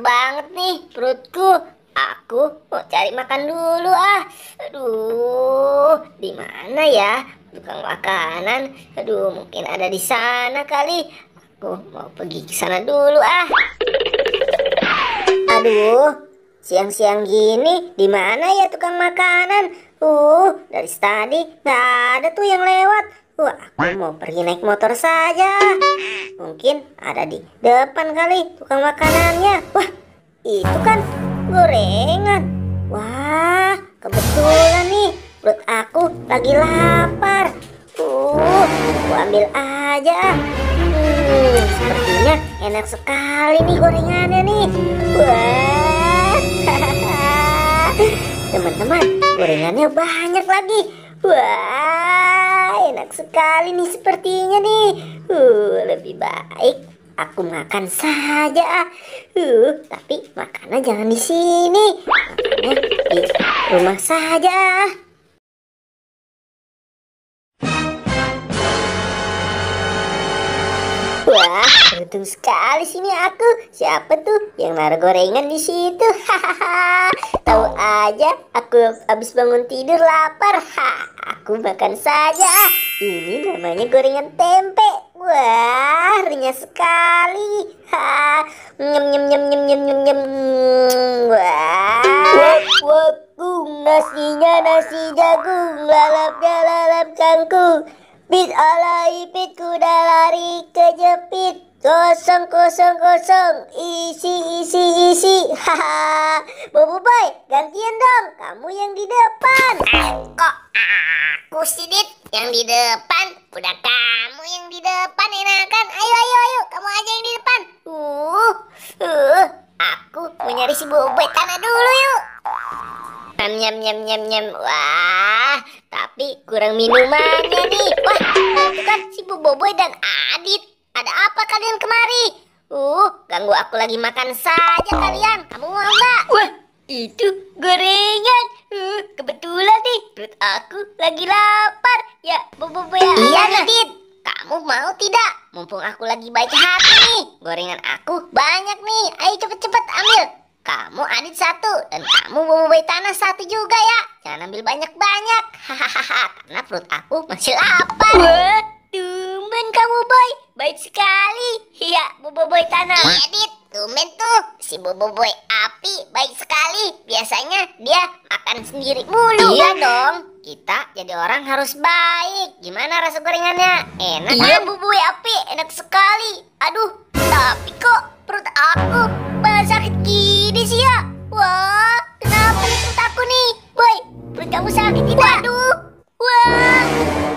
banget nih perutku. Aku mau cari makan dulu ah. Aduh, di mana ya tukang makanan? Aduh, mungkin ada di sana kali. Aku mau pergi ke sana dulu ah. Aduh, siang-siang gini di mana ya tukang makanan? Dari tadi nggak ada tuh yang lewat. Aku mau pergi naik motor saja. Mungkin ada di depan kali tukang makanannya. Wah, itu kan gorengan. Wah, kebetulan nih perut aku lagi lapar. Aku ambil aja. Sepertinya enak sekali nih gorengannya nih. Wah, teman-teman, gorengannya banyak lagi. Wah, enak sekali nih sepertinya nih. Lebih baik aku makan saja. Tapi makannya jangan di sini. Makannya di rumah saja. Wah, beruntung sekali sini aku. Siapa tuh yang naruh gorengan di situ? Hahaha. Tahu aja, aku habis bangun tidur lapar. Aku makan saja. Ini namanya gorengan tempe. Wah, renyah sekali. Nyem nyem nyem nyem nyem nyem nyem. Wah, wagung nasinya nasi jagung, lalapnya lalap kangkung. Pit alai pit kuda lari kejepit, kosong kosong kosong, isi isi isi. Haha, Bobo Boy, gantian dong, kamu yang di depan. Kok aku sih Dit yang di depan? Udah kamu yang di depan enakan. Ayo ayo ayo, kamu aja yang di depan. Aku mau nyari si Bobo Boy tanah dulu yuk. Nyam nyam nyam nyam. Wah, tapi kurang minumannya nih. Wah, itu kan si Bobo Boy dan Adit. Ada apa kalian kemari? Ganggu aku lagi makan saja kalian. Kamu mau nggak? Wah, itu gorengan. Kebetulan nih perut aku lagi lapar. Ya, Bobo Boy. Iya, Adit. Kamu mau tidak? Mumpung aku lagi baik hati nih. Gorengan aku banyak nih. Ayo cepet-cepet ambil. Kamu Adit satu dan kamu Bobo Boy tanah satu juga ya. Jangan ambil banyak-banyak. Hahaha, karena perut aku masih lapar. Wah, tumben kamu Boy, baik sekali. Iya, Bobo Boy tanah. Iya Dit, tumben tuh si Bobo Boy api baik sekali. Biasanya dia makan sendiri mulu. Iya dong, kita jadi orang harus baik. Gimana rasa gorengannya? Enak Iya, kan? Bobo Boy api enak sekali. Aduh, tapi kok perut aku malah sakit gini sih ya? Wah, kenapa nih perut aku nih? Boy, perut kamu sakit tidak? Waduh, wah,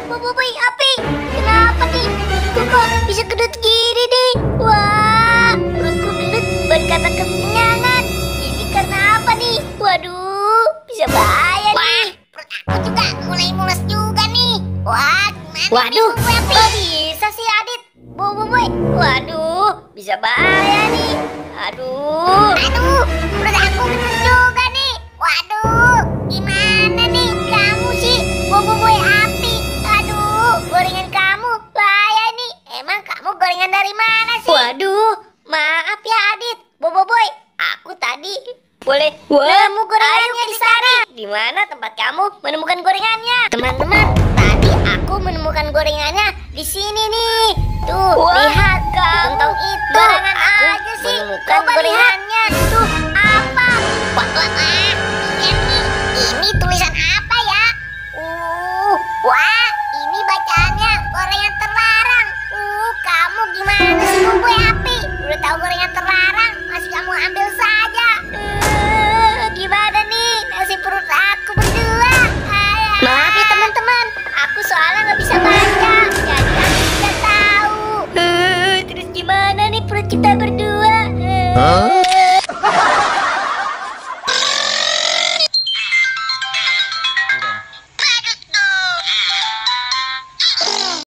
Bobo Boy api, kenapa nih? Kok bisa gendut gini nih? Wah, perutku gendut berkata kekenyangan. Ini karena apa nih? Waduh, bisa bahaya nih. Perut aku juga mulai mules juga nih. Wah, gimana Waduh, nih Bobo Boy api? kok bisa sih Adit? Bobo Boy, waduh, bisa bahaya nih. Aduh, Perut aku gendut juga nih. Waduh, gimana nih kamu sih Bobo Boy api? Aduh, gorengan kamu bahaya nih. Emang kamu gorengan dari mana sih? waduh, maaf ya Adit, Bobo Boy, aku tadi boleh nemu gorengannya di sana. Di mana tempat kamu menemukan gorengannya? Teman-teman, tadi aku menemukan gorengannya di sini nih. Tuh, lihat kantong itu. Barangan aku aja sih. Menemukan Coba gorengannya. Tuh, apa? Wah, ini tulisan apa ya? Wah, ini bacaannya gorengan terlarang. Kamu gimana sih Bobo Boy api? Udah tahu gorengan terlarang, masih kamu ambil saja. Gimana nih nasib perut aku berdua? Maaf ya teman-teman, aku soalnya nggak bisa baca, jadi aku tidak tahu. Terus gimana nih perut kita berdua?